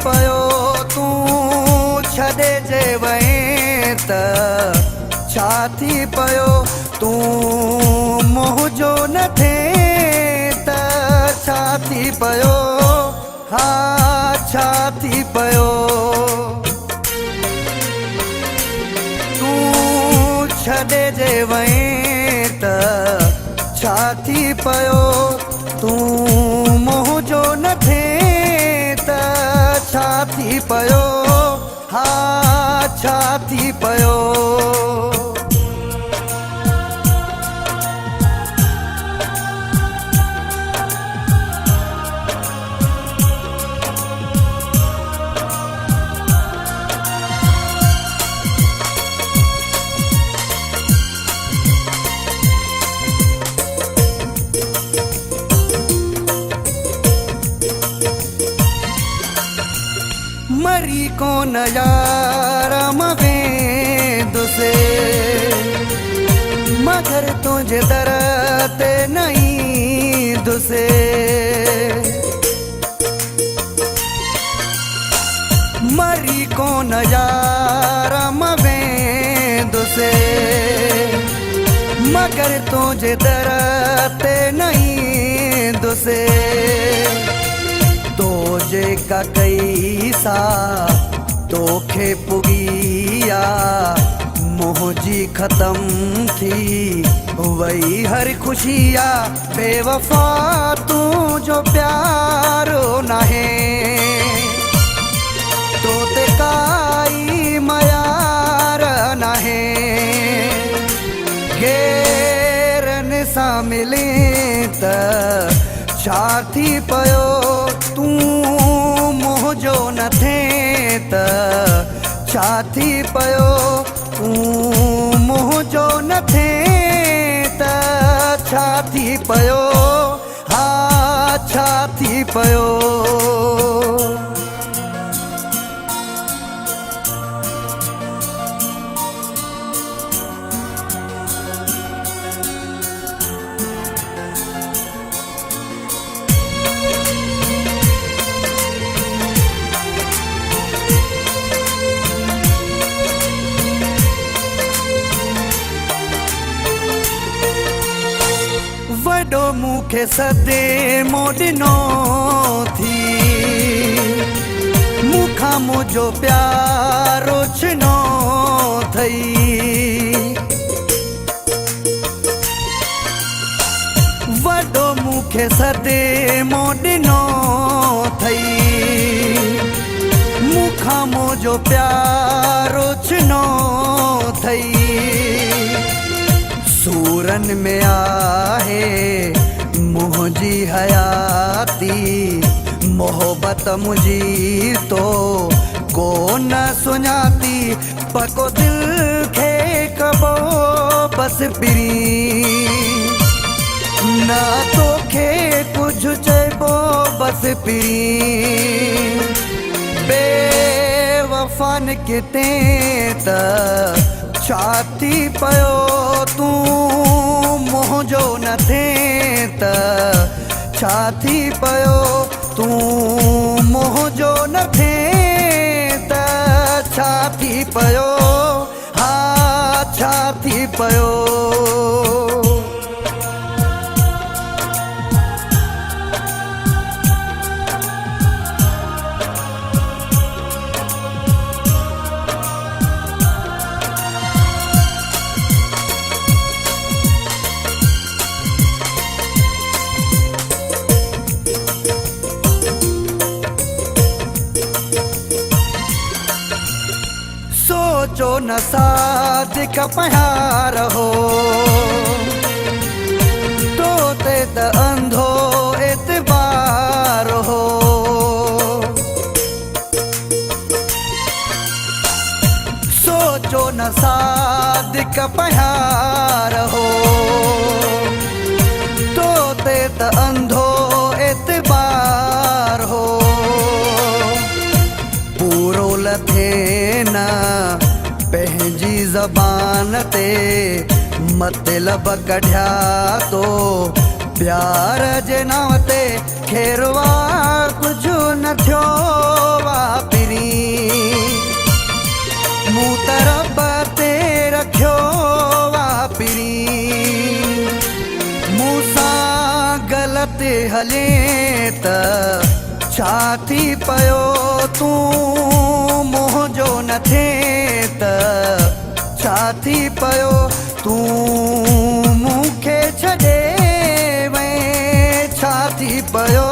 पियो तूं छॾे जे वएं त छा थी पियो तूं मुंहिंजो न थिए त छा थी पियो हा छा थी पियो तूं छॾे जे वएं त छा थी पियो तूं मुंहिंजो न थिए त छा थी पियो हा छा थी पियो मरी कोन यार मवेंदुसे मगर तुझे दर ते नहीं दुसे मरी कोन यार मवेंदुसे मगर तुझे दर ते नहीं दुसे तो जेका कैसा तोखे पुगिया मुंहिंजी ख़त्म थी वही हर खुशिया बेवफा तूं जो प्यारो नाहे तो ते काई मयार नाहे गैरन सां मिले त छा थी पियो तूं मुंहिंजो न थिए त छा थी पियो तूं मुंहिंजो न थिए त छा थी पियो हा छा थी पियो वॾो मूंखे सदे मोॾिनो थी मूंखां मुंहिंजो प्यारो छिनो थई वॾो मूंखे सदे मोॾिनो थई मूंखां मुंहिंजो प्यारो छिनो थई सूरन में आहे मुंहिंजी हयाती मोहब्बत मुंहिंजी तो कोन सुञाती पको दिल खे कबो बस पिरी ना तोखे कुझु चइबो बस पिरी बेवफान किते त छा थी पियो तूं मुंहिंजो न थिए त छा थी पियो तूं मुंहिंजो न थिए त छा थी पियो हा छा थी पियो सोचो न सादिक प्यार हो तो ते त अंधो एतबार हो सोचो न सादिक प्यार हो तो ते त अंधो एतबार हो पूरो लथे न पंहिंजी ज़बान ते मतलब कढिया तो प्यार जे नाम ते खेरवा कुझु न थियो वापिरी मूं त रब ते रखियो वापिरी मूंसां ग़लति हले त छा थी पियो तूं मुंहिंजो न थिए त छा थी पियो तूं मूंखे छॾे वए छा थी पियो